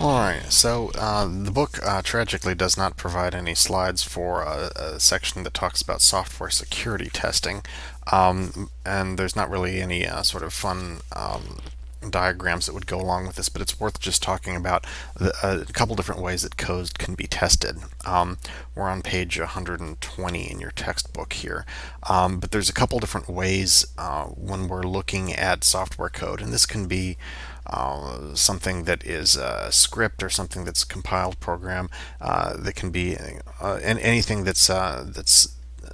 Alright, so the book tragically does not provide any slides for a section that talks about software security testing, and there's not really any sort of fun diagrams that would go along with this, but it's worth just talking about a couple different ways that code can be tested. We're on page 120 in your textbook here, but there's a couple different ways when we're looking at software code, and this can be something that is a script or something that's a compiled program. That can be anything that's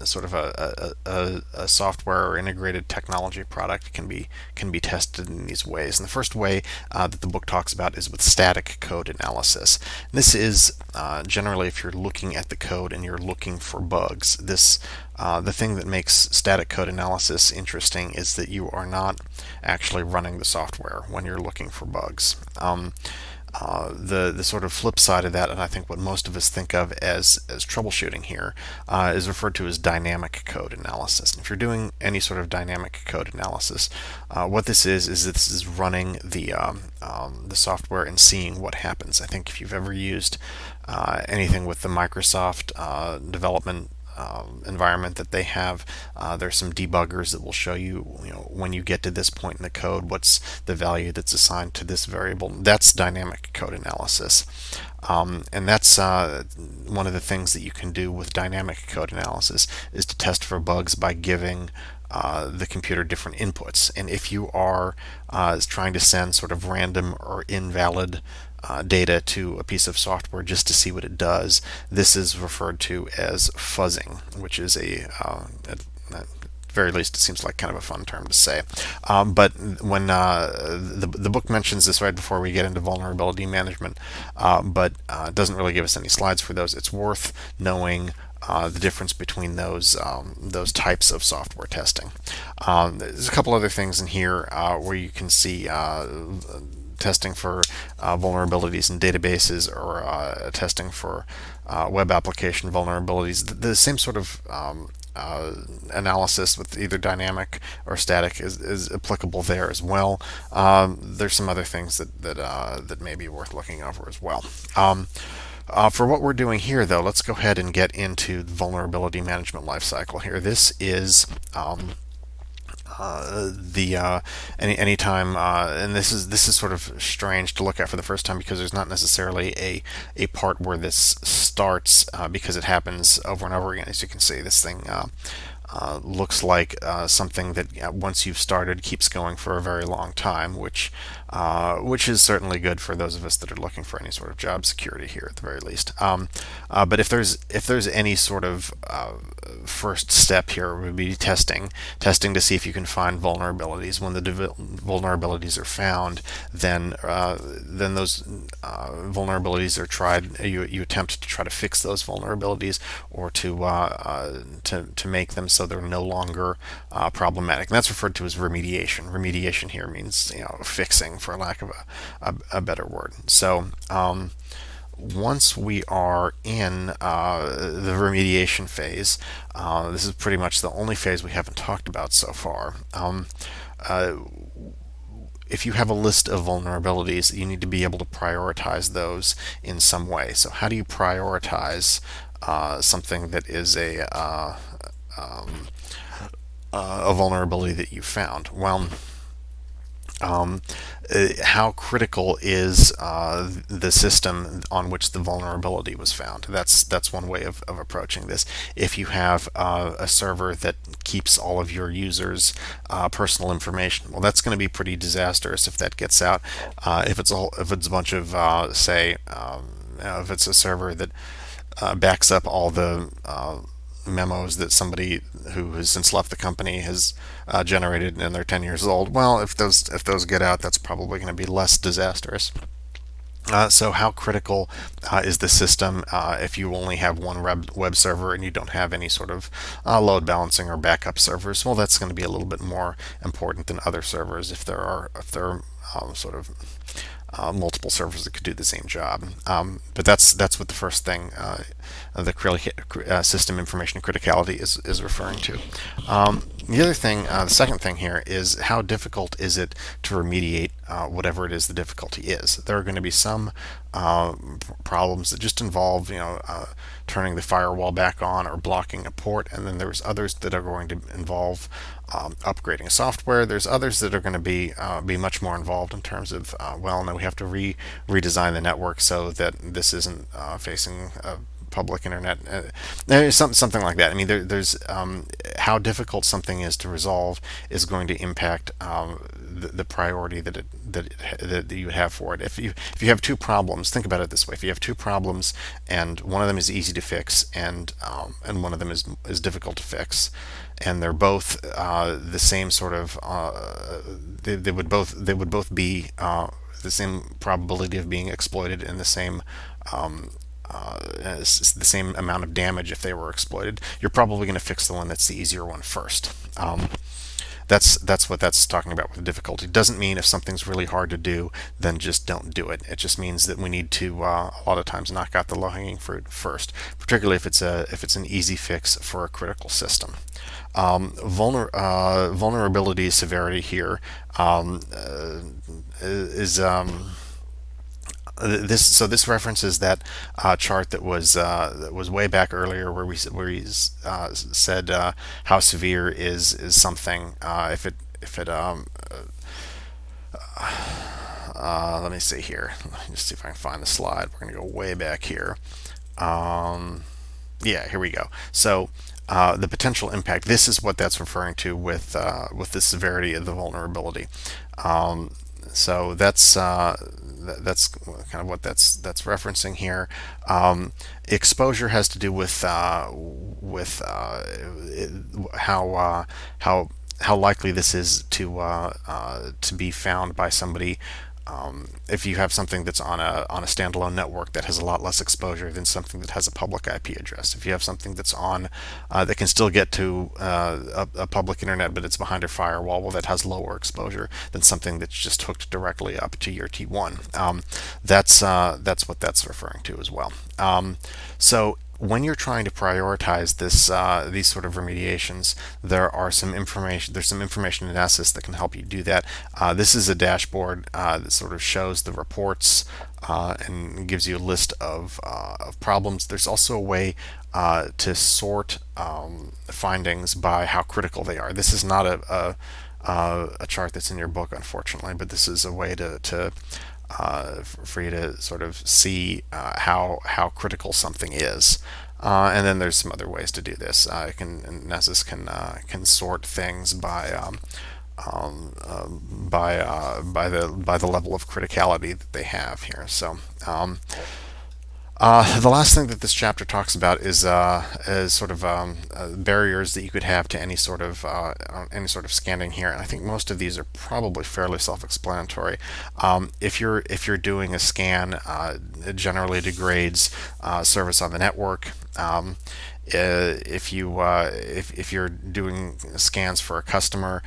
sort of a software or integrated technology product can be tested in these ways. And the first way that the book talks about is with static code analysis. This is generally if you're looking at the code and you're looking for bugs. The thing that makes static code analysis interesting is that you are not actually running the software when you're looking for bugs. The sort of flip side of that, and I think what most of us think of as troubleshooting here, is referred to as dynamic code analysis. And if you're doing any sort of dynamic code analysis, what this is this is running the software and seeing what happens. I think if you've ever used anything with the Microsoft development environment that they have. There's some debuggers that will show you, when you get to this point in the code, what's the value that's assigned to this variable. That's dynamic code analysis. And that's one of the things that you can do with dynamic code analysis is to test for bugs by giving the computer different inputs. And if you are trying to send sort of random or invalid data to a piece of software just to see what it does, this is referred to as fuzzing, which is at very least it seems like kind of a fun term to say. But when the book mentions this right before we get into vulnerability management, but doesn't really give us any slides for those. It's worth knowing the difference between those types of software testing. There's a couple other things in here where you can see testing for vulnerabilities in databases or testing for web application vulnerabilities. The same sort of analysis with either dynamic or static is applicable there as well. There's some other things that may be worth looking over as well. For what we're doing here, though, let's go ahead and get into the vulnerability management lifecycle here. This is anytime, and this is sort of strange to look at for the first time because there's not necessarily a part where this starts because it happens over and over again. As you can see, this thing looks like something that once you've started keeps going for a very long time, which is certainly good for those of us that are looking for any sort of job security here at the very least. But if there's any sort of first step here, would be testing to see if you can find vulnerabilities. When the vulnerabilities are found, then those vulnerabilities are tried. You attempt to try to fix those vulnerabilities or to make them so they're no longer problematic. And that's referred to as remediation. Remediation here means fixing, for lack of a better word. So once we are in the remediation phase, this is pretty much the only phase we haven't talked about so far. If you have a list of vulnerabilities, you need to be able to prioritize those in some way. So how do you prioritize something that is a vulnerability that you found? Well, how critical is the system on which the vulnerability was found? That's one way of approaching this. If you have a server that keeps all of your users' personal information, well, that's going to be pretty disastrous if that gets out. If it's a bunch of if it's a server that backs up all the memos that somebody who has since left the company has generated and they're 10 years old, well, if those get out, that's probably going to be less disastrous. So how critical is the system if you only have one web server and you don't have any sort of load balancing or backup servers? Well, that's going to be a little bit more important than other servers if there are sort of multiple servers that could do the same job. But that's what the first thing the system information criticality is referring to. The other thing, the second thing here is how difficult is it to remediate whatever it is the difficulty is. There are going to be some problems that just involve, turning the firewall back on or blocking a port, and then there's others that are going to involve upgrading software. There's others that are going to be much more involved in terms of, well, no, we have to redesign the network so that this isn't facing public internet, something like that. I mean, there's how difficult something is to resolve is going to impact the priority that you have for it. If you have two problems, think about it this way: if you have two problems and one of them is easy to fix and one of them is difficult to fix, and they're both the same sort of they would both be the same probability of being exploited in the same the same amount of damage if they were exploited, you're probably going to fix the one that's the easier one first. That's what that's talking about with difficulty. Doesn't mean if something's really hard to do, then just don't do it. It just means that we need to a lot of times knock out the low-hanging fruit first, particularly if it's an easy fix for a critical system. Vulnerability severity here is this references that chart that was way back earlier where he said how severe is something if it let me see here. Let me just see if I can find the slide. We're going to go way back here. Yeah, here we go. So the potential impact. This is what that's referring to with the severity of the vulnerability. So that's kind of what that's referencing here. Exposure has to do with how likely this is to be found by somebody. If you have something that's on a standalone network that has a lot less exposure than something that has a public IP address. If you have something that's on that can still get to a public internet but it's behind a firewall, well, that has lower exposure than something that's just hooked directly up to your T1. That's what that's referring to as well. So when you're trying to prioritize these sort of remediations, there's some information analysis that can help you do that. This is a dashboard that sort of shows the reports and gives you a list of problems. There's also a way to sort findings by how critical they are. This is not a chart that's in your book, unfortunately, but this is a way for you to sort of see how critical something is. And then there's some other ways to do this. Nessus can sort things by the level of criticality that they have here. So the last thing that this chapter talks about is sort of barriers that you could have to any sort of scanning here, and I think most of these are probably fairly self-explanatory. If you're doing a scan, it generally degrades service on the network. If you're doing scans for a customer,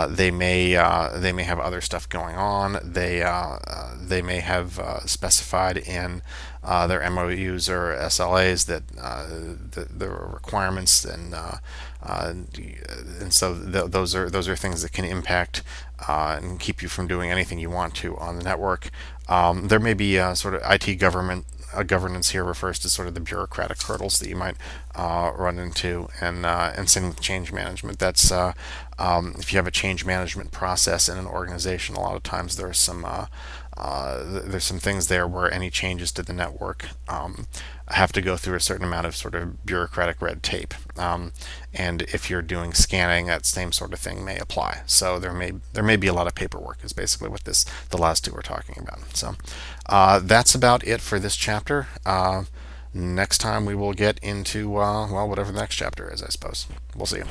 they may have other stuff going on. They may have specified in their MOUs or SLAs that there are requirements, and so those are things that can impact and keep you from doing anything you want to on the network. There may be sort of IT governance here refers to sort of the bureaucratic hurdles that you might run into, and same with change management. That's if you have a change management process in an organization, a lot of times there's some things there where any changes to the network have to go through a certain amount of sort of bureaucratic red tape. And if you're doing scanning, that same sort of thing may apply. So there may be a lot of paperwork, is basically what the last two we're talking about. So that's about it for this chapter. Next time we will get into whatever the next chapter is, I suppose. We'll see you.